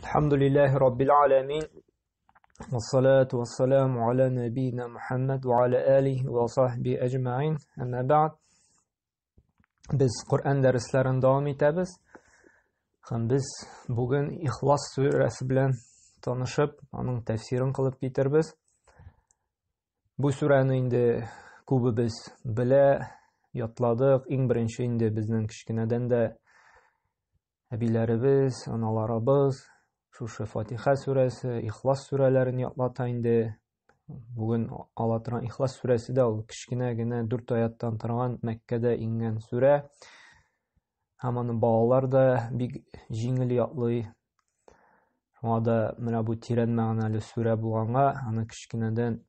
Elhamdülillahi Rabbil alemin. Ve salatu ve selamu ala nebina Muhammed ve ala alihi ve sahbihi ecma'in. Amma ba'd. Biz Kur'an derslerini devam etamiz. Biz bugün İhlas suresi bilen tanışıp, onun tefsirini kılıp getirbiz. Bu sureni indi kubu biz bile yatladık. En birinci indi bizden kişkineden de abilerimiz, analarımız, şu Fatiha suresi, İhlas surelerini yatlata indi. Bugün alatıran İhlas suresi de o kişkine 4 ayattan тұрған Mekke'de ingen sure. Hemen bağlar da bir jingil yatlay. Şuna da mena bu tiren mağanalı sure bulğanğa, onu kişkineden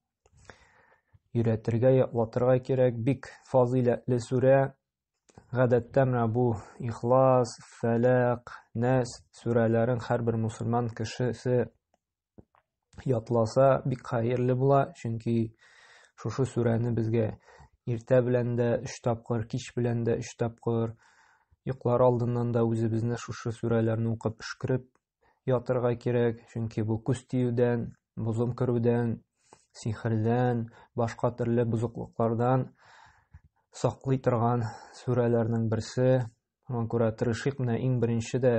yüretirge yatlatırga kerek. Bik faziletli sure. Гадәттә менә бу Ихлас, Фәләк, Нас сүрәләрен һәрбер мусульман кешесе ятласа бик хәерле була, чөнки шушы сүрәне безгә иртә белән дә 3 тапкыр, кич белән дә 3 тапкыр, йоклар алдыннан да үзебезне шушы сүрәләрне укып эшкереп ятырга кирәк, чөнки бу күз тиюдән, бозым керүдән, сихердән, башка төрле бузыклыклардан саклый торган сүрәләрнең берсе. Шуңа күрә тырышыйк менә иң беренче дә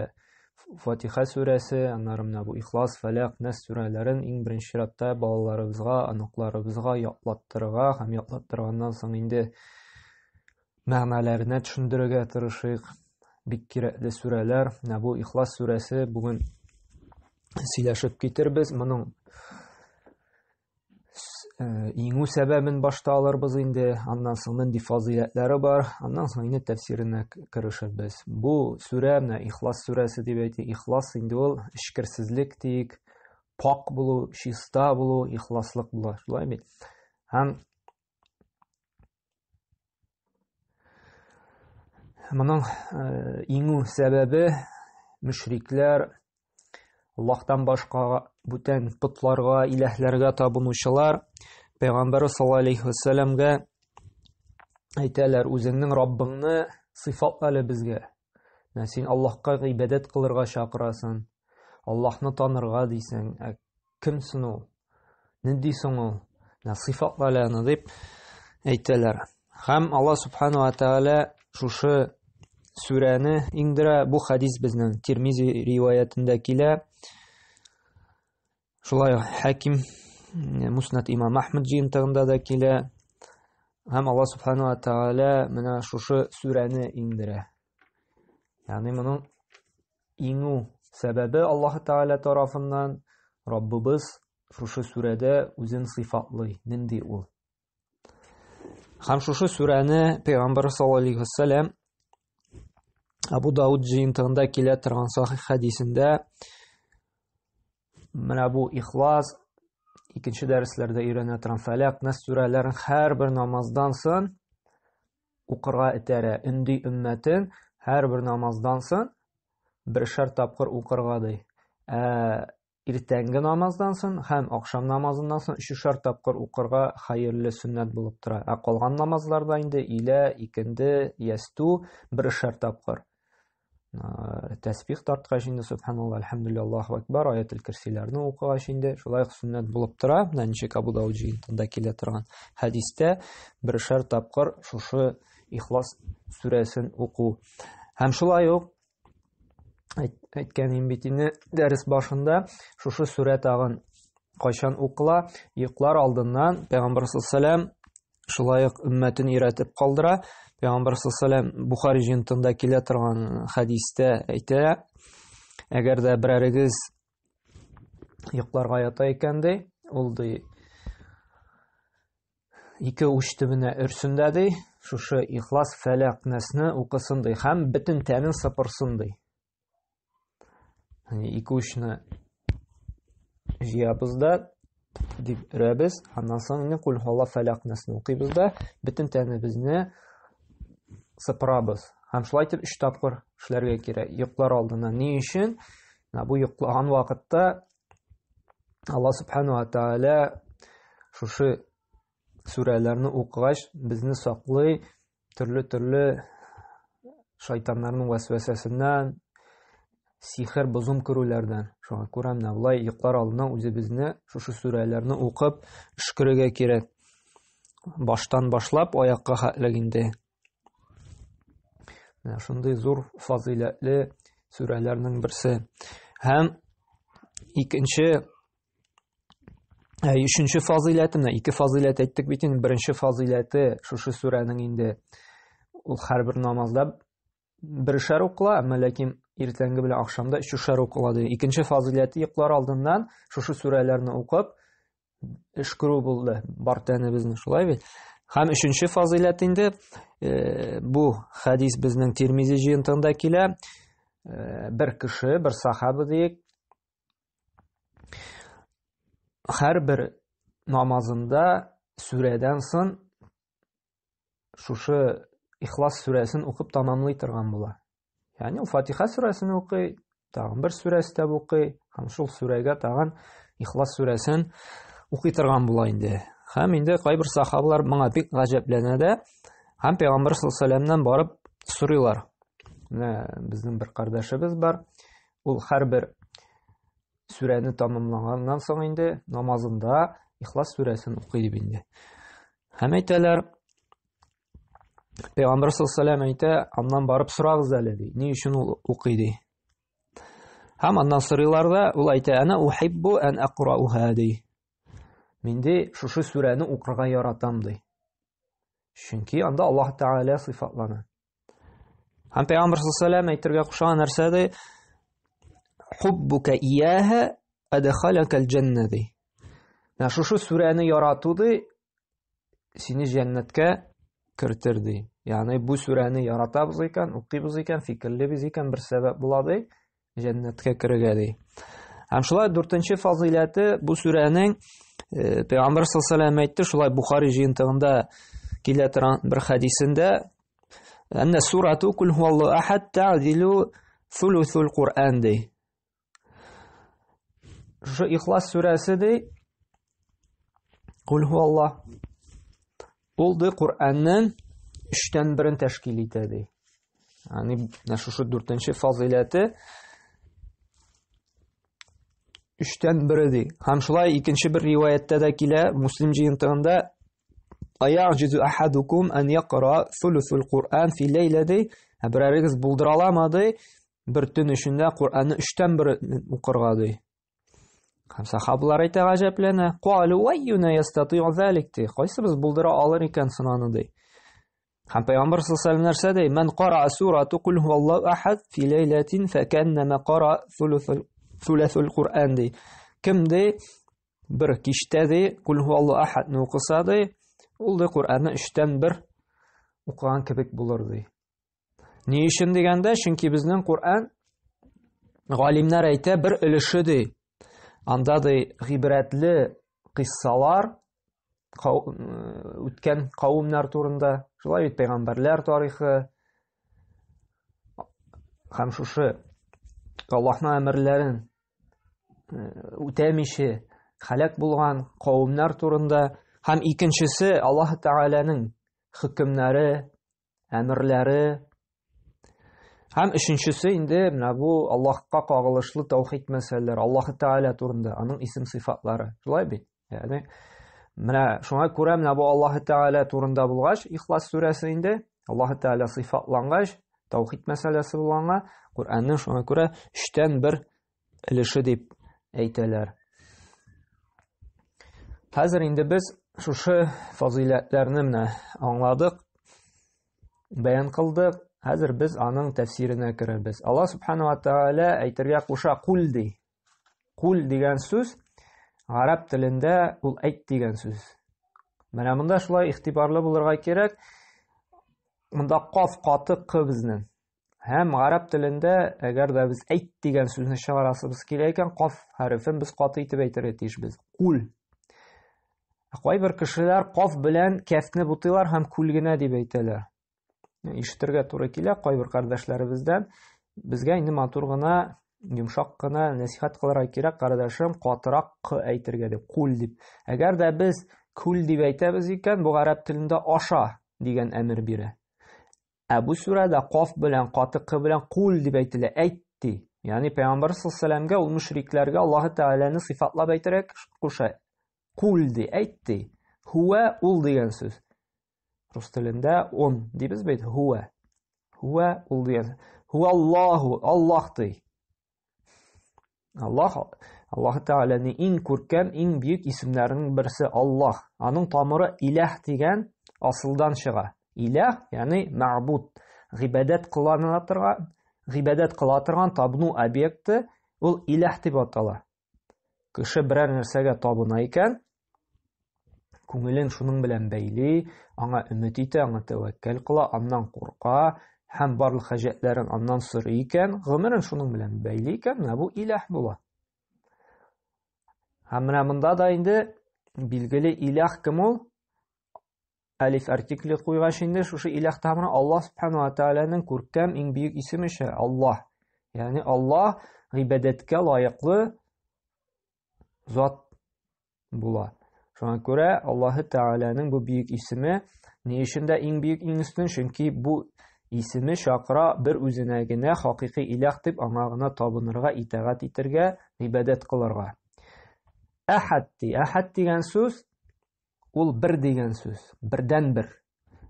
Фатиха сүрәсе, аннары менә бу Ихлас, Фәләк, Нас сүрәләрен иң беренче чиратта балаларыбызга, аныкларыбызга ятлаттырырга һәм ятлаттырганнан соң инде мәгънәләренә төшендерергә тырышыйк. Бик кирәкле сүрәләр. Менә бу Ихлас сүрәсе бүген сөйләшеп китербез. Моның иңү сәбәбен башта алырбыз инде, аннан соң нинди фазиләтләре бар, аннан соң инде тәфсиренә керешербез. Бу сүрә менә Ихлас сүрәсе дип әйтә. Ихлас инде ул эшкерсезлек тик, пак булу, чиста булу, ихласлык була. Шулай бит. Һәм моның иңү сәбәбе мөшрикләр, Аллаһтан башка бүтән путларга, иләһләргә табынучылар Пәйгамбәр саллаллаһу алейхи ва сәлләмгә әйтәләр: "Үзеңнең Раббыңны сыйфат әле безгә. Син Аллаһка гыйбадәт кылырга чакырасың, Аллаһны танырга дисең, кимсең ул? Нинди соң ул? Сыйфат әле аны" дип әйтәләр. Һәм Аллаһ субханаһу ва тааля шушы сүрәне иңдерә. Бу хадис безнең Тирмизи риваятендә килә. Шулай Хаким, Муснад имам Ахмад җыентыгында да килә. Һәм Аллаһ субханаһу ва тааля менә шушы сүрәне иңдерә. Ягъни моның иңү сәбәбе Аллаһ тааля тарафыннан Раббыбыз шушы сүрәдә үзен сыйфатлый. Нинди ул? Һәм шушы сүрәне Пәйгамбәр саллаллаһу алейхи ва сәлләм Абу Дауд җыентыгында килә торган сахих хадисендә менә бу Ихлас, икенче дәресләрдә өйрәнә торган Фәләк, Нас сүрәләрен һәрбер намаздан соң укырга этәрә. Өнди өммәтен һәрбер намаздан соң бершәр тапкыр укырга ди. Иртәнге намаздан соң һәм акшам намазыннан соң 3-шәр тапкыр укырга хәерле сөннәт булып тора. Калган намазларда инде илә, икенде, ясту бершәр тапкыр. Тәсбих тарткач инде субханаллах, әлхәмдүлилләһ, Аллаһу акбар, аятул курсиләрне укыгач инде шулай сөннәт булып тора. Ничек Абу Дауд җыентыгында килә торган хадистә бершәр тапкыр шушы Ихлас сүрәсен уку. Һәм шулай ук әйткән бит инде дәрес башында шушы сүрә тагын кайчан укыла? Йоклар алдыннан Пәйгамбәр саллаллаһу алейхи ва сәлләм шулай ук өммәтен өйрәтеп калдыра. Пәйгамбәр саллаллаһу алейхи ва сәлләм Бухари җыентыгында килә торган хадистә әйтә: "Әгәр дә берәрегез йокларга ята икән ди, ул ди 2 уч төбенә өрсен дә ди, шушы Ихлас, Фәләк, Насны укысын ди, һәм бөтен тәнен сыпырсын ди." 2 учны җыябыз да дип өрәбез, аннан соң инде Кул һуаллаһу Фәләк, Насны укыйбыз да бөтен тәнебезне сыпырабыз. Һәм шулай итеп 3 тапкыр эшләргә кирәк йоклар алдыннан. Ни өчен? Бу йоклаган вакытта Аллаһ субханаһу ва тааля шушы сүрәләрне укыгач безне саклый, төрле шайтаннарның вәсвәсәсеннән, сихер бозым күрүләрдән. Шуңа күрә менә булай йоклар алдыннан үзебезне шушы сүрәләрне укып эшкерергә кирәк. Баштан башлап аякка хәтлек инде. Менә шундый зур фазилатлы сүрәләрнең берсе. Һәм üçüncü фазилаты, менә ике фазилат әйттек бит инде. Беренче фазилаты шушы сүрәнең инде ул һәрбер намазда бер шәр укыла, әмма ләкин иртәнге белән ахшамда 3 шәр укыла ди. Икенче фазилаты йоклар алдыннан шушы сүрәләрне укып эш күрү булды. Бар тәнебезне шулай бит. Һәм üçüncü фазилат инде бу хадис безнең Тирмизи җыентыгында килә. Бер кеше, бер сахаба диек, һәрбер намазында сүрәдән соң шушы Ихлас сүрәсен укып тамамлый торган була. Ягъни ул Фатиха сүрәсен укый, тагын бер сүрәсе укый, һәм шул сүрәгә тагын Ихлас сүрәсен укый торган була инде. Һәм инде кайбер сахабалар моңа бик гаҗәпләнә дә, һәм Пәйгамбәр саллаллаһу алейһи ва сәлләмнән барып сорыйлар. Менә безнең бер кардәшебез бар. Ул һәрбер сүрәне тамамлаганнан соң инде намазында Ихлас сүрәсен укый дип инде. Һәм әйтәләр, Пәйгамбәр саллаллаһу алейһи ва сәлләм әйтә, аннан барып сорагыз әле ди. Ни өчен ул укый ди? Һәм аннан сорыйлар да, ул әйтә, "Ана ухиббу ан aqra'uha" ди. Мин ди шушы сүрәне укырга яратам ди. Чөнки анда Аллаһ Тәгалә сыйфатлана. Һәм Пәйгамбәр саллаллаһу алейһи ва сәлләм әйтергә кушаган нәрсә ди, "Хуббука ияха адхалака аль-джанна" ди. Менә шушы сүрәне ярату ди, сине җәннәткә кертер ди. Ягъни бу сүрәне яратабыз икән, укыйбыз икән, фикерлебез икән, бер сәбәп була ди, җәннәткә керергә ди. Һәм шулай 4нче фазилаты бу сүрәнең Пәйгамбәр саллаллаһу алейһи ва сәлләм әйтте, шулай Бухари җыентыгында килә торган бер хадисендә, "Анна сурату кул хуаллаху ахад ta'dilu thuluthul Qur'an" ди. Шу Ихлас сүрәсе ди, кул хуаллах ул ди Qur'анның 3тән 1-ен тәшкил итә ди. Ягъни шушы 4нче фазилаты 3тән 1 ди. Һәм шулай икенче бер риваяттә дә килә, Муслим җыентыгында, "Аягъҗизу ахадукум ан яқра thuluthul Qur'an фи лейла" ди. Берәрегез булдыра аламы ди, бер төн эчендә Qur'анны 3тән 1 укырга ди. Һәм сахабалар әйтә гаҗәпләнә, "Калу вайюна ястати'у залик" ди. Кайсыбыз булдыра алыр икән сынаны ди. Һәм Пәйгамбәр саллаллаһу алейһи ва сәлләм нәрсә ди? "Ман қара сурату кул хуаллаху ахад фи лейлатин факаннама қара thuluthul Qur'an" ди. Кем ди бер кичтә ди кул хуаллаху ахадны укыса ди, ул ди Qur'анны 3тән 1 укыган кебек булыр ди. Ни өчен дигәндә, чөнки безнең Qur'ан галимнәр әйтә бер өлеше ди. Анда ди гыйбрәтле кыссалар үткән кавымнар турында, шулай бит пәйгамбәрләр тарихы һәм шушы Аллаһның әмерләрен үтәмичә халак булган кавымнар турында, һәм икенчесе Аллаһ Тәгаләнең хөкемнәре, әмерләре, һәм өченчесе инде менә бу Аллаһка кагылышлы таухид мәсьәләләре, Аллаһ Тәгалә турында, аның исем сыйфатлары. Шулай бит? Ягъни менә шуңа күрә менә бу Аллаһ Тәгалә турында булгач, Ихлас сүрәсе инде Аллаһ Тәгалә сыйфатлангач, таухид мәсьәләсе булганга, Qur'анның шуңа күрә 3тән 1 өлеше дип әйтәләр. Хәзер инде без шушы фазилатларны менә аңладык, бәян кылдык. Хәзер без аның тәфсиренә керәбез. Аллаһ Субханаһу ва Тәгалә әйтергә куша кул ди. Кул дигән сүз гарәп телендә ул әйт дигән сүз. Менә монда шулай игътибарлы булырга кирәк. Монда каф каты q безнең. Һәм гарәп телендә әгәр дә без әйт дигән сүзне чыгарасыбыз килә икән, каф хәрефен без каты итеп әйтергә тиешбез. Кул. Кайбер кешеләр каф белән кафны бутыйлар һәм кул генә дип әйтәләр. Ишетергә туры килә кайбер кардәшләребездән. Безгә инде матур гына, йомшак кына насихат кылырга кирәк, кардәшем, катырак q әйтергә дип, кул дип. Әгәр дә без кул дип әйтәбез икән, бу гарәп телендә аша дигән әмер бирә. Бу сүрәдә каф белән, каты q белән кул дип әйтелә, әйт ди. Yani Peygamber sallallahu aleyhi ve sellem'ge ol müşriklerge Allahu Teala'nı sıfatlap aytarak kuşa. Kuldi, aytdi. Huve ul degan söz. Rus tilinde on deybiz beyt. Huve. Huve ul degan. Huve Allahu. Allah'tı. Allah Teala'nın en көркем, en büyük isimlerinin birisi Allah. Onun tamırı ilah degan asıldan çıga. İlah yani ma'bud. G'ibadat qıla turgan табыну объекты ул ilah дип атала. Кеше берәр нәрсәгә табына икән, күңелен шуның белән бәйли, аңа өмет итә, аңа тәвәккәл кыла, аннан курка, һәм барлык хаҗәтләрен аннан сорый икән, гомерен шуның белән бәйли икән, менә бу илах була. Һәм менә монда да инде билгеле илах кем ул? Alif artikli куйгач инде шушы илах тамыры Аллаһ Субханаһу ва Тааляның күркәм иң бөек исеме Аллаһ. Ягъни Аллаһ гыйбадәткә лаеклы зат була. Шуңа күрә Аллаһ Тааляның бу бөек исеме ни өчен дә иң бөек, иң өстен, чөнки бу исеме чакыра бер үзенә генә хакыйкый илах дип аңа гына табынырга, итагать итәргә, гыйбадәт кылырга. Ахад дигән сүз ул бер дигән сүз, бердән бер.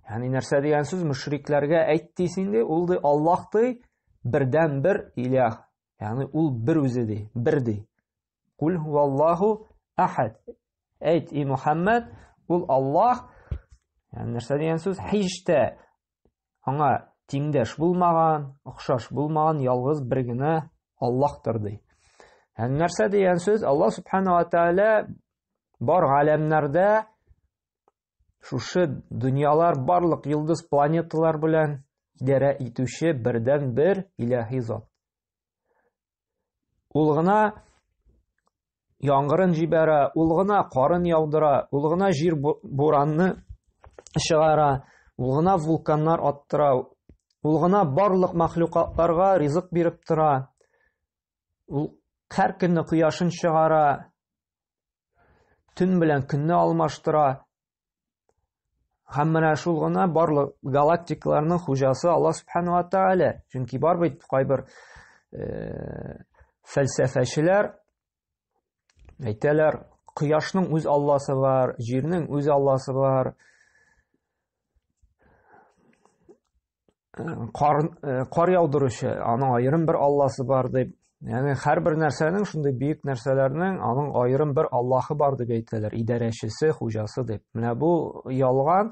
Ягъни нәрсә дигән сүз мüşрикләргә әйтте инде, ул ди Аллаһ ди, бердән бер илах. Ягъни ул бер үзе ди, бер ди. Кул хуаллаху ахад. Әйт, и Мухаммад, ул Аллаһ, ягъни нәрсә дигән сүз, һичтә аңа тиңдәш булмаган, охшаш булмаган ялгыз бер генә Аллаһтыр ди. Ягъни нәрсә дигән сүз, Аллаһ Субханаһу ва Тааля бар галәмнәрдә шушы дөньялар барлык йылдыз планеталар белән идарә итүче бердән бер илаһи зат. Ул гына яңгырын җибәрә, ул гына карын яудыра, ул гына җир буранны чыгара, ул гына вулканнар аттыра, ул гына барлык мәхлукатларга ризык биреп тора. Ул һәр көнне кояшын чыгара, төн белән көнне алмаштыра. Һәм менә шул гына барлык галактикаларның хуҗасы Аллаһ Субханаһу ва Тааля. Чөнки бар бит кайбер фәлсәфәчеләр әйтәләр, кояшның үз Алласы бар, җирнең үз Алласы бар, кар яудыручы, аның аерым бер Алласы бар дип. Ягъни һәрбер нәрсәнең, шундый бөек нәрсәләрнең аның аерым бер Аллаһы бар дип әйтәләр, идарәчесе, хуҗасы дип. Менә бу ялган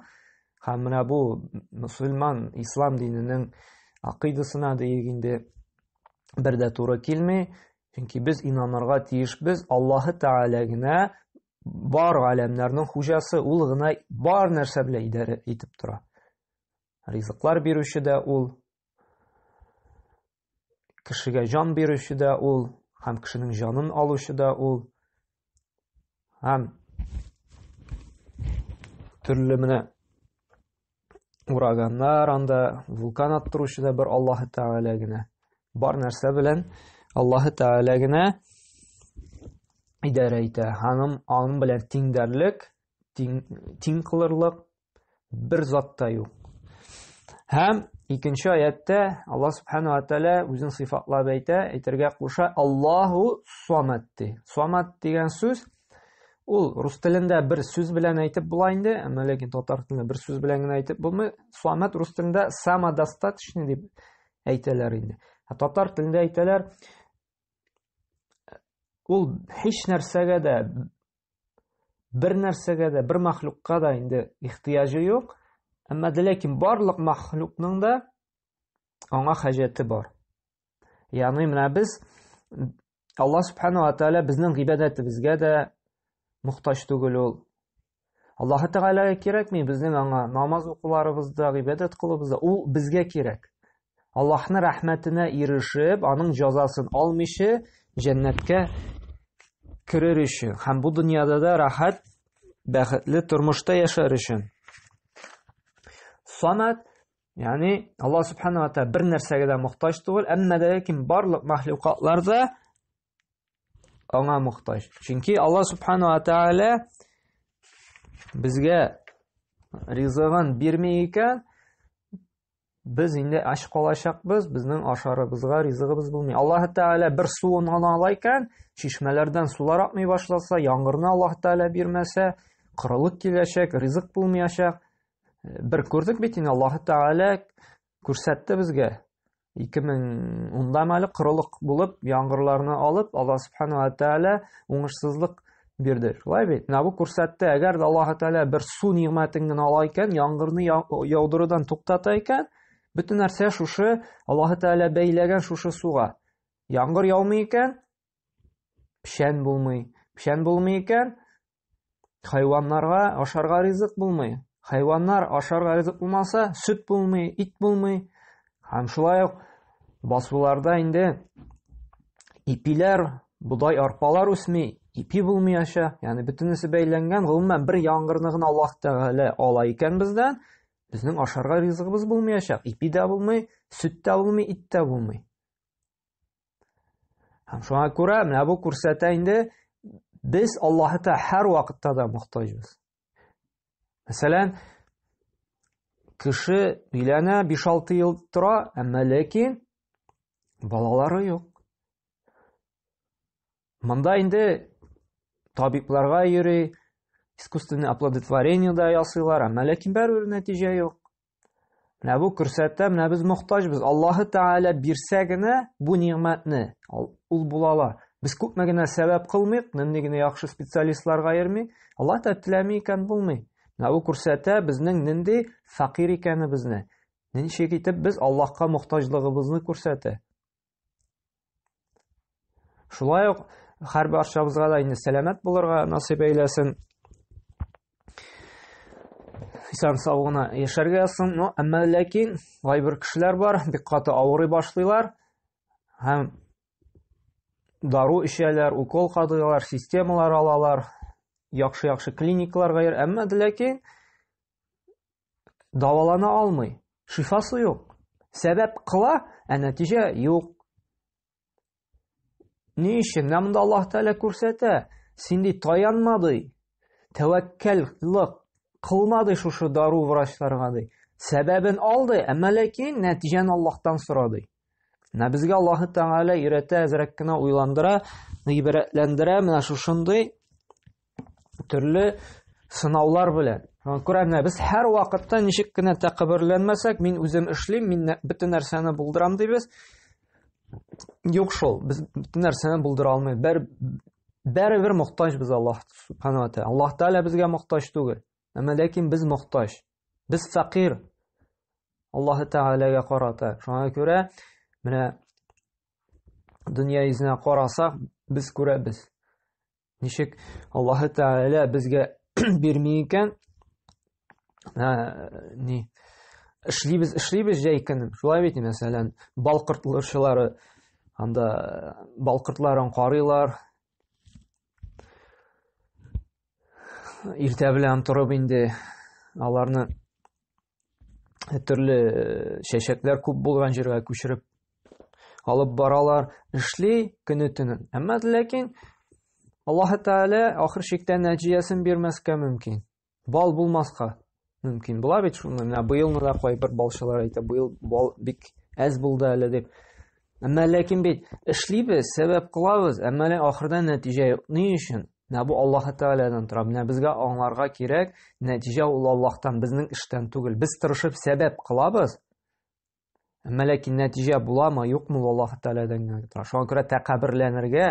һәм менә бу мөселман, ислам диненең акыйдасына инде бер дә туры килми. Чөнки без инанырга тиешбез, Аллаһ Тааля генә бар галәмнәрнең хуҗасы, ул гына бар нәрсә белән идарә итеп тора. Ризыклар бирүче дә ул, кешегә җан бирүче дә ул, һәм кешенең җанын алучы да ул, һәм төрле менә ураганнар, анда вулкан аттыручы да бер Аллаһ Тааля генә. Бар нәрсә белән Аллаһ Тааля генә идарә итә. Аның белән тиңдәрлек, тиң кылырлык бер зат та юк. Һәм икенче аятта Аллаһ Субханаһу ва Тааля үзен сыйфатлап әйтергә куша, Аллаһу Самад ди. Самад дигән сүз ул рус телендә бер сүз белән әйтеп була инде, әмма ләкин татар телендә бер сүз белән генә әйтеп булмый. Самад рус телендә самодостаточный дип әйтәләр инде. Татар телендә әйтәләр, ул һич нәрсәгә дә, бер нәрсәгә дә, бер мәхлукка да инде ихтияҗы юк. Әмма ләкин барлык мәхлукның да аңа хаҗәте бар. Ягъни менә без Аллаһ Субханаһу ва Тааля безнең гыйбадәтебезгә дә мохтаҗ түгел ул. Аллаһ Тааляга кирәкми безнең аңа намаз укуларыбызда, гыйбадәт кылыбызда, ул безгә кирәк. Аллаһның рәхмәтенә ирешеп, аның җәзасын алмыйча җәннәткә керер өчен һәм бу дөньяда да рәхәт, бәхетле тормышта яшәр өчен. Самад, ягъни Аллаһ Субханаһу ва Тааля бер нәрсәгә дә мохтаҗ түгел, әмма ләкин барлык мәхлукатларда аңа мохтаҗ. Чөнки Аллаһ Субханаһу ва Тааля безгә ризыгын бирмәй икән, Biz инде ач калачакбыз, безнең ашарыбызга ризыгыбыз булмый. Аллаһ Тәгалә бер суын гына ала икән, чишмәләрдән сулар акмый башласа, яңгырны Аллаһ Тәгалә бирмәсә, корылык киләчәк, ризык булмаячак. Бер күрдек бит инде Аллаһ Тәгалә күрсәтте безгә. 2010да мәле корылык булып, яңгырларны алып, Аллаһ Субханаһу ва Тәгалә уңышсызлык бирде. Шулай бит. Менә бу күрсәтте, әгәр дә Аллаһ Тәгалә бер су ниъмәтен генә ала икән, яңгырны яудырудан туктата икән, бөтен нәрсә шушы Аллаһ Тәгалә бәйләгән шушы суга. Яңгыр яумый икән, пешән булмый. Пешән булмый икән, хайваннарга ашарга ризык булмый. Хайваннар ашарга ризык булмаса, сөт булмый, ит булмый. Һәм шулай ук басуларда инде ипиләр, будай арпалар үсми, ипи булмаячак. Ягъни бөтенесе бәйләнгән, гомумән бер яңгырны гына Аллаһ Тәгалә ала икән бездән, безнең ашарга ризыгыбыз булмаячак. Ипи дә булмый, сөт тә булмый, ит тә булмый. Һәм шуңа күрә менә бу күрсәтә инде без Аллаһ Тәгалә һәр вакытта да мохтаҗбыз. Мәсәлән, кеше өйләнә 5-6 ел тора, әмма ләкин балалары юк. Монда инде табибларга йөри, искусственное оплодотворение да ясыйлар, әмма ләкин бер нәтиҗә юк. Менә бу күрсәтә, менә без мохтаҗбыз. Аллаһ Тәгалә бирсә генә бу ниъмәтне, ул була. Без күпме генә сәбәп кылмыйк, нинди генә яхшы специалистларга йөрми, Аллаһ Тәгалә теләми икән булмый. Менә бу күрсәтә безнең нинди фақир икәнебезне. Ничек итеп без Аллаһка мохтаҗлыгыбызны күрсәтә. Шулай ук һәр барчабызга да инде сәламәт булырга насыйп әйләсен. Исән сау гына яшәргә язсын. Әмма ләкин кайбер кешеләр бар, бик каты авырый башлыйлар һәм дару эчәләр, укол кадыйлар, системалар алалар, яхшы клиникаларга йөр. Әмма ләкин давалана алмый. Шифасы юк. Сәбәп кыла, ә нәтиҗә юк. Ни өчен? Монда Аллаһ Тәгалә күрсәтә. Син ди таянмады, тәвәккәллек кылмады шушы дару врачларга ди. Сәбәбен алды, әмма ләкин нәтиҗәне Аллаһтан сорады. Менә безгә Аллаһ Тәгалә өйрәтә, әзрәк кенә уйландыра, гыйбрәтләндерә менә шушындый төрле сынаулар белән. Күрә, менә без һәр вакытта ничек кенә тәкъбирләнмәсәк, мин үзем эшлим, мин бөтен нәрсәне булдырам дибез. Юк шул, без бөтен нәрсәне булдыра алмыйбыз. Бәребер мохтаҗбыз Аллаһ Субханаһу ва Тәгалә. Аллаһ Тәгалә безгә мохтаҗ түгел. Әмма ләкин без мохтаҗ. Без фақир. Аллаһ Тәгаләгә карата. Шуңа күрә менә дөнья йөзенә карасак, без күрәбез. Ничек Аллаһ Тәгалә безгә бирми икән? Эшлибез җәй көнне. Шулай бит, мәсәлән, бал кортлаучылары, анда бал кортларын карыйлар. Иртә белән торып инде аларны төрле чәчәкләр күп булган җиргә күчереп алып баралар, эшли көне-төнен. Әмма ләкин Аллаһ Тәгалә ахыр чиктә нәтиҗәсен бирмәскә мөмкин. Бал булмаска мөмкин. Була бит шуны. Менә быел да кайбер балчылар әйтә, быел бал бик әз булды әле дип. Әмма ләкин бит эшлибез, сәбәп кылабыз, әмма ахырда нәтиҗә юк. Ни өчен? Менә бу Аллаһ Тәгаләдән тора. Менә безгә аңларга кирәк, нәтиҗә ул Аллаһтан, безнең эштән түгел. Без тырышып сәбәп кылабыз. Әмма ләкин нәтиҗә буламы, юкмы, Аллаһ Тәгаләдән генә тора. Шуңа күрә тәкъбирләнергә,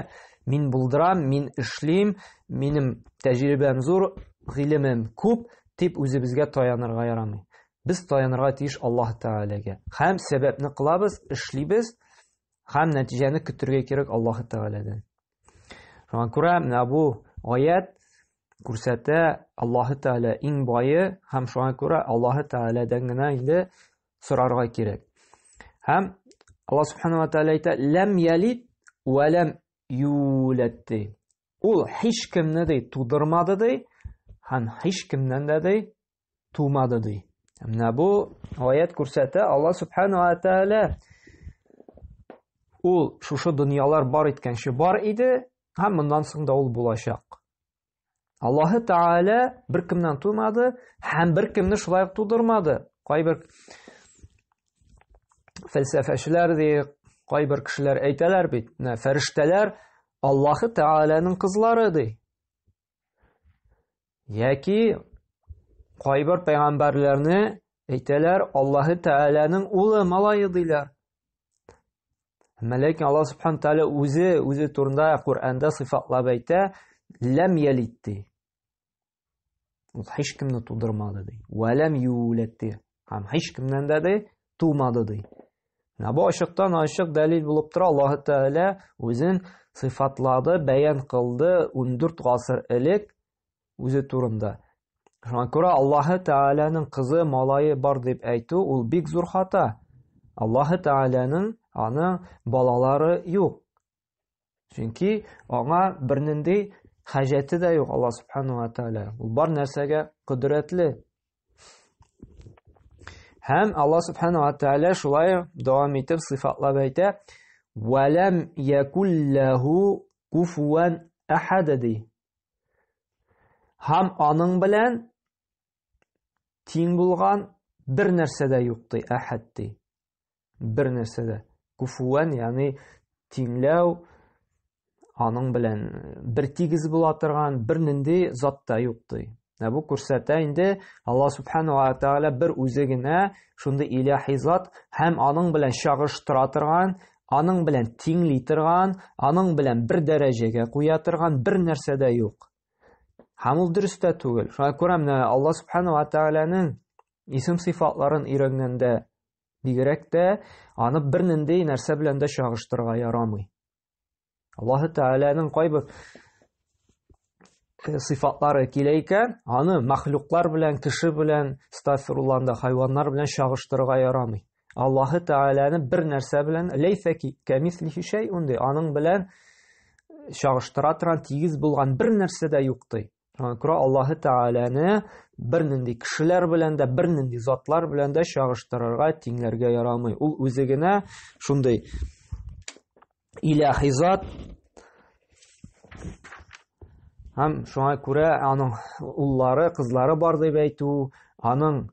мин булдырам, мин эшлим, минем тәҗрибәм зур, гыйлемем күп дип үзебезгә таянырга ярамый. Без таянырга тиеш Аллаһ Тәгаләгә. Һәм сәбәпне кылабыз, эшлибез, һәм нәтиҗәне көтәргә кирәк Аллаһ Тәгаләдән. Шуңа күрә менә бу аят күрсәтә, Аллаһ Тәгалә иң бае, һәм шуңа күрә Аллаһ Тәгаләдән генә инде сорарга кирәк. Һәм Аллаһ Субханаһу ва Тәгалә әйтә: "Ләм ялид ва ләм юлад". Ул һич кемне дә тудырмады ди, һәм һич кемнән дә ди тумады ди. Менә бу аят күрсәтә, Аллаһ Субханаһу ва Тәгалә ул шушы дөньялар бар иткәнче бар иде, һәм моннан соң да ул булачак. Аллаһ Тәгалә бер кемнән тумады, һәм бер кемне шулай тудырмады. Кайбер фәлсәфәчеләр ди, кайбер кешеләр әйтәләр бит, фәрештәләр Аллаһы Тәгаләнең кызлары ди. Яки кайбер пәйгамбәрләрне әйтәләр Аллаһы Тәгаләнең улы, малайы диләр. Ләкин Аллаһ Субханаһу Тәгалә үзе турында Куръанда сыйфатлап әйтә, ләм ялид ди. Ул һич кемне тудырмады ди. Ва ләм юлад ди. Һәм һич кемнән дә ди тумады ди. Бу ачыктан ачык дәлил булып тора. Аллаһы Тәгалә үзен сыйфатлады, бәян кылды 14 гасыр элек үзе турында. Шуңа күрә Аллаһы Тәгаләнең кызы, малайы бар дип әйтү ул бик зур хата. Аллаһы Тәгаләнең аның балалары юк. Чөнки аңа бернинди хаҗәте дә юк Аллаһ Субханаһу ва Тәгалә. Ул бар нәрсәгә кудрәтле. Һәм Аллаһ Субханаһу ва Тәгалә шулай дәвам итеп сыйфатлап әйтә: "Ва лам якуллаху куфуан ахад" ди. Һәм аның белән тиң булган бер нәрсә дә юк ди, ахад ди. Бер нәрсә дә. Куфуан, ягъни тиңләү, аның белән бер тигез була торган бер нинди зат та юк ди. Бу күрсәтә инде Аллаһ Субханаһу ва Тәгалә бер үзе генә шундый илаһи зат һәм аның белән чагыштыра торган, аның белән тиңли торган, аның белән бер дәрәҗәгә куя торган бер нәрсә дә юк. Һәм ул дөрес тә түгел. Шуңа күрә менә Аллаһ Субханаһу ва Тәгаләнең исем-сыйфатларын өйрәнгәндә бигрәк тә аны бер нинди нәрсә белән дә чагыштырырга ярамый. Аллаһы Тәгаләнең кайбер сыйфатлары килә икән, аны мәхлуклар белән, кеше белән, стафирулланда хайваннар белән чагыштырырга ярамый. Аллаһы Тәгаләне бер нәрсә белән ләйсә камислихи шәйъун ди, аның белән чагыштыра торган тигез булган бер нәрсә дә юк ди. Күрә Аллаһы Тәгаләне бер нинди кешеләр белән дә, бер нинди затлар белән дә чагыштырырга, тиңләргә ярамый. Ул үзе генә шундый илаһи зат. Һәм шуңа күрә аның уллары, кызлары бар дип әйтү, аның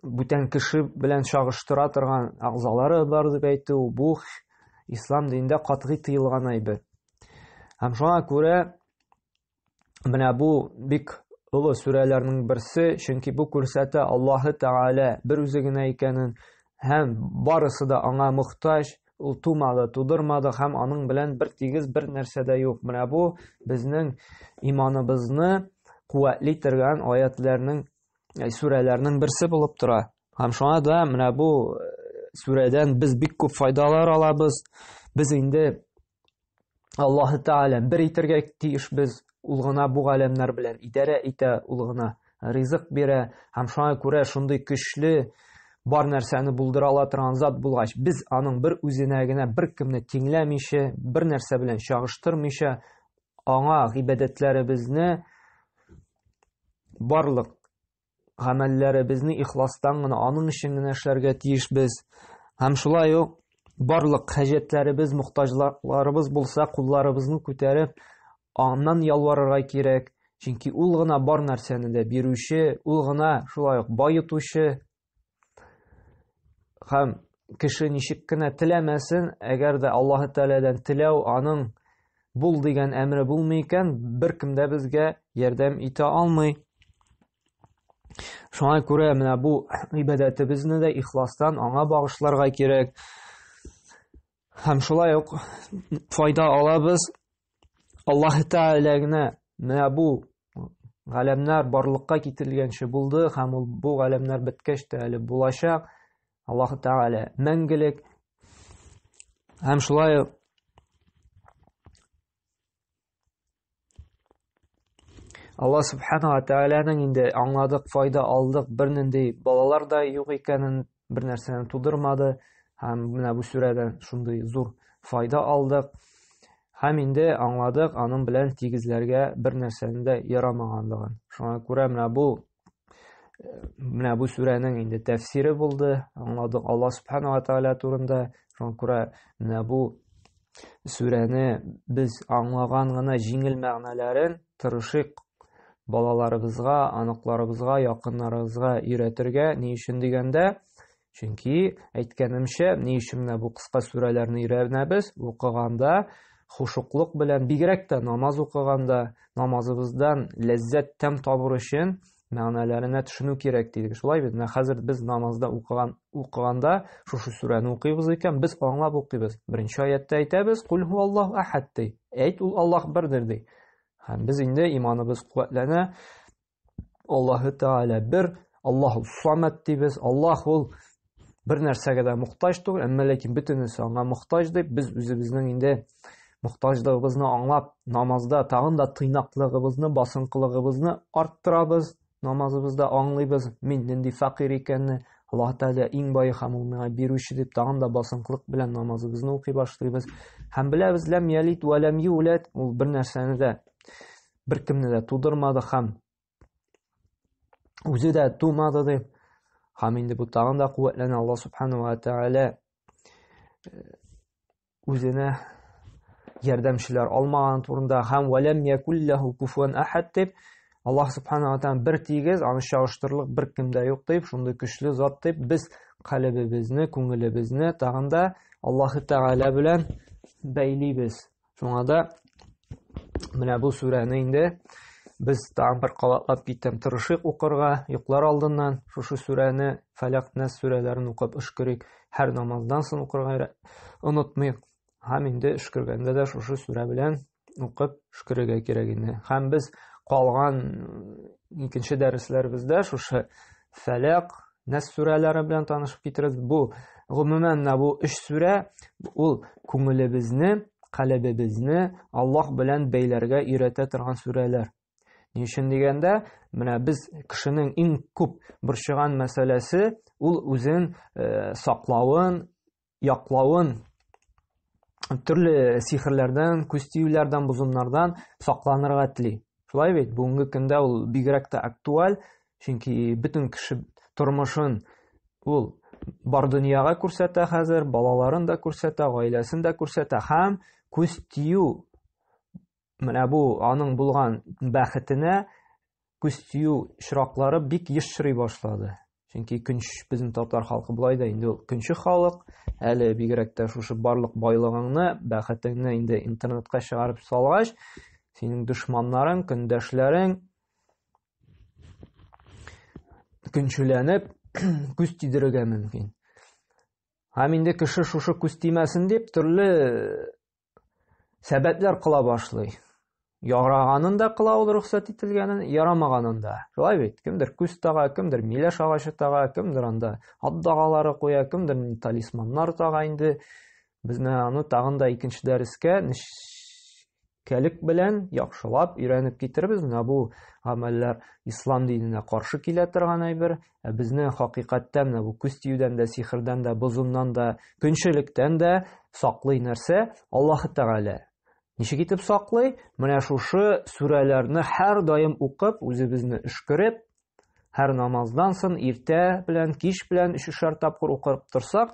бүтән кеше белән чагыштыра торган агъзалары бар дип әйтү, бу ислам динендә катгый тыелган әйбер. Һәм шуңа күрә менә бу бик олы сүрәләрнең берсе, чөнки бу күрсәтә Аллаһы Тәгалә бер үзе генә икәнен, һәм барысы да аңа мохтаҗ, ул тумады, тудырмады һәм аның белән бер тигез бер нәрсә дә юк. Менә бу безнең иманыбызны куәтли торган аятларның, сүрәләрнең берсе булып тора. Һәм шуңа да менә бу сүрәдән без бик күп файдалар алабыз. Без инде Аллаһы Тәгалә бер итәргә тиешбез. Ул гына бу галәмнәр белән идарә итә, ул гына ризык бирә. Һәм шуңа күрә шундый көчле бар нәрсәне булдыра ала торган зат булгач, без аның бер үзенә генә бер кемне тиңләмичә, бер нәрсә белән чагыштырмыйча, аңа гыйбадәтләребезне, барлык гамәлләребезне ихластан гына аның өчен генә эшләргә тиешбез. Һәм шулай ук барлык хаҗәтләребез, мохтаҗлыкларыбыз булса, кулларыбызны күтәреп аннан ялварырга кирәк. Чөнки ул гына бар нәрсәне дә бирүче, ул гына шулай ук байытучы. Һәм кеше ничек кенә теләмәсен, әгәр дә Аллаһы Тәгаләдән теләү аның бул дигән әмре булмый икән, бер кем дә безгә ярдәм итә алмый. Шуңа күрә менә бу ибадәтебезне дә ихластан аңа багышларга кирәк. Һәм шулай ук файда алабыз. Аллаһы Тәгалә генә менә бу галәмнәр барлыкка китерелгәнче булды, һәм ул бу галәмнәр беткәч тә әле булачак. Аллаһы Тәгалә мәңгелек. Һәм шулай Аллаһ Субханаһу ва Тәгаләнең инде аңладык, файда алдык, бер нинди балалар да юк икәнен, бер нәрсәне тудырмады. Һәм менә бу сүрәдән шундый зур файда алдык. Һәм инде аңладык, аның белән тигезләргә бер нәрсәне дә ярамаганлыгын. Шуңа күрә менә бу сүрәнең инде тәфсире булды. Аңладык Аллаһ Субханаһу ва Тәгалә турында. Шуңа күрә менә бу сүрәне без аңлаган гына җиңел мәгънәләрен тырышыйк балаларыбызга, аныкларыбызга, якыннарыбызга өйрәтергә. Ни өчен дигәндә, Чөнки әйткәнемчә, ни өчен менә бу кыска сүрәләрне өйрәнәбез? Укыганда хушуклык белән, бигрәк тә намаз укыганда, намазыбыздан ләззәт, тәм табыр өчен мәгънәләренә төшенү кирәк дидек. Шулай бит? Менә хәзер без намазда укыганда шушы сүрәне укыйбыз икән, без аңлап укыйбыз. Беренче аятта әйтәбез: "Кул хуаллаһу ахад" ди. Әйт, ул Аллаһ бердер ди. Һәм без инде иманыбыз куәтләнә. Аллаһу Тәгалә бер, Аллаһу Самад дибез. Аллаһ ул бер нәрсәгә дә мохтаҗ түгел, әмма ләкин бөтенесе аңа мохтаҗ дип, без үзебезнең инде мохтаҗлыгыбызны аңлап, намазда тагын да тыйнаклыгыбызны, басынкылыгыбызны арттырабыз. Намазыбызда аңлыйбыз, мин нинди фәкыйрь икәнне, Аллаһ Тәгалә иң бай һәм ул миңа бирүче дип, тагын да басынкылык белән намазыбызны укый башлыйбыз. Һәм беләбез, ләм ялид вә ләм юлад, ул бер нәрсәне дә, беркемне дә тудырмады һәм үзе дә тумады дип. Һәм инде бу тагын да куәтләнә. Аллаһ Субханаһу ва Тәгалә үзенә ярдәмчеләр алмаган турында һәм вә ләм якуллаһу куфуан ахад дип, Аллаһ Субханаһу ва Тәгалә бер тигез, аны чагыштырырлык беркем дә юк дип, шундый көчле зат дип, без калбыбызны, күңелебезне тагын да Аллаһ Тәгалә белән бәйлибез. Шуңа да менә бу сүрәне инде без тагын бер кабатлап киттем, тырышыйк укырга, йоклар алдыннан шушы сүрәне, Фәләк, Нас сүрәләрен укып эшкерик, һәр намаздан соң укырга онытмыйк. Һәм инде эшкергәндә дә шушы сүрә белән укып эшкерергә кирәк инде. Һәм без калган икенче дәресләребездә шушы Фәләк, Нас сүрәләре белән танышып китербез. Бу гомумән бу 3 сүрә ул күңелебезне, калбыбызны Аллаһ белән бәйләргә өйрәтә торган сүрәләр. Ни өчен дигәндә, менә без кешенең иң күп борчыган мәсьәләсе ул үзен саклавын, яклавын, төрле сихерләрдән, күстиюләрдән, бозымнардан сакланырга тели. Шулай бит, бүгенге көндә ул бигрәк тә актуаль, чөнки бөтен кеше тормышын ул бар дөньяга күрсәтә хәзер, балаларын да күрсәтә, гаиләсен дә күрсәтә һәм күстию, менә бу аның булган бәхетенә күстию чираклары бик еш чырый башлады. Чөнки безнең татар халкы булай да инде ул көнче халык, әле бигрәк тә шушы барлык байлыгыңны, бәхетеңне инде интернетка чыгарып салгач, синең дошманнарың, көндәшләрең көнчеләнеп күз тидерергә мөмкин. Һәм инде кеше шушы күз тимәсен дип төрле сәбәтләр кыла башлый. Яраганын да кыла ул рөхсәт ителгәнен, ярамаганын да. Шулай бит, кемдер күз тага, кемдер миләш агачы тага, кемдер анда ат дагалары куя, кемдер талисманнар тага инде. Безне аны тагын да икенче дәрескә нечкәлек белән яхшылап өйрәнеп китербез. Менә бу гамәлләр ислам диненә каршы килә торган әйбер. Безне хакыйкатьтән бу күз тиюдән дә, сихердән дә, бозымнан да, көнчелектән дә саклый нәрсә? Аллаһ Тәгалә. Ничек итеп саклый? Менә шушы сүрәләрне һәр даим укып, үзебезне эшкереп, һәр намаздан соң иртә белән, кич белән 3-3 тапкыр укып торсак,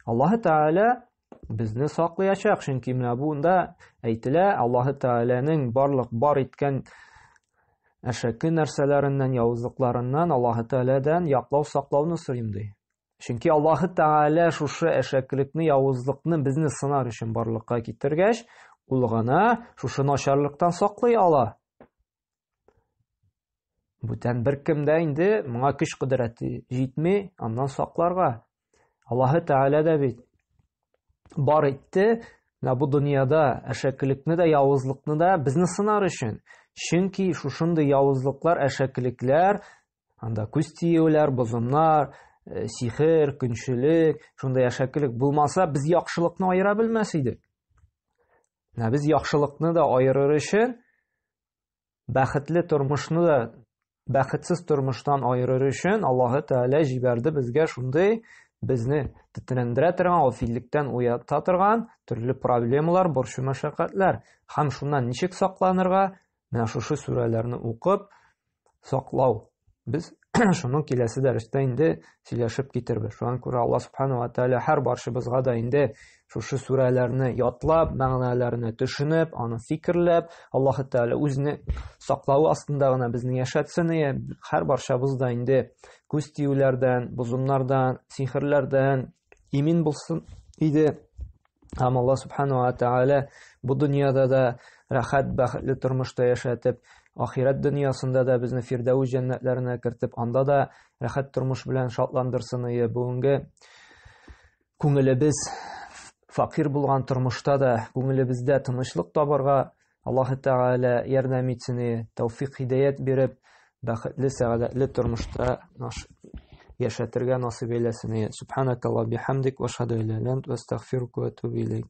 Аллаһ Тәгалә безне саклаячак. Чөнки менә бунда әйтелә, Аллаһ Тәгаләнең барлык бар иткән әшәке нәрсәләреннән, явызлыкларыннан Аллаһ Тәгаләдән яклау, саклауны сорыйм ди. Чөнки Аллаһ Тәгалә шушы әшәкелекне, явызлыкны безне сынар өчен барлыкка китергәч, ул гына шушы начарлыктан саклый ала. Бүтән беркем дә инде моңа көч-кудрәте җитми, аннан сакларга. Аллаһ Тәгалә дә бит бар итте, менә бу дөньяда әшәкелекне дә, явызлыкны да безне сынар өчен. Чөнки шушындый явызлыклар, әшәкелекләр, анда күз тиюләр, бозымнар, сихер, көнчелек, шундай әшәкелек булмаса, без яхшылыкны аера белмәс идек. Без яхшылыкны да аерыр өчен, бәхетле тормышны да бәхетсез тормыштан аерыр өчен Аллаһ Тәгалә җибәрде безгә шундый безне тетрәндерә торган, гафиллектән уята торган төрле проблемалар, борчу, мәшәкатьләр. Һәм шуннан ничек сакланырга? Менә шушы сүрәләрне укып саклау. Без шуның киләсе дәрестә инде сөйләшеп китербез. Шуңа күрә Аллаһ Субханаһу ва Тааля һәр баршыбызга да инде шушы сүрәләрне ятлап, мәгънәләрне төшенеп, аны фикерләп, Аллаһ Тааля үзенең саклауы астында гына безне яшәтсен. Һәр баршабыз да инде күз тиюләрдән, бозымнардан, сихерләрдән имин булсын иде. Һәм Аллаһ Субханаһу ва Тааля бу дөньяда да рәхәт, бәхетле тормышта яшәтеп, ахират дөньясында да безне Фирдәүс җәннәтләренә кертеп, анда да рәхәт тормыш белән шатландырсын. Бүгенге күңелебез факир булган тормышта да күңелебездә тынычлык табарга Аллаһ Тааля ярдәм итсен, тәүфыйк, һидаят биреп, бәхетле, сәгадәтле тормышта яшәтергә насыйп әйләсен. Субханакаллаһу бихамдик ва ашһаду ан ла илаһа илля ант ва астагфирука ва атубу илейк.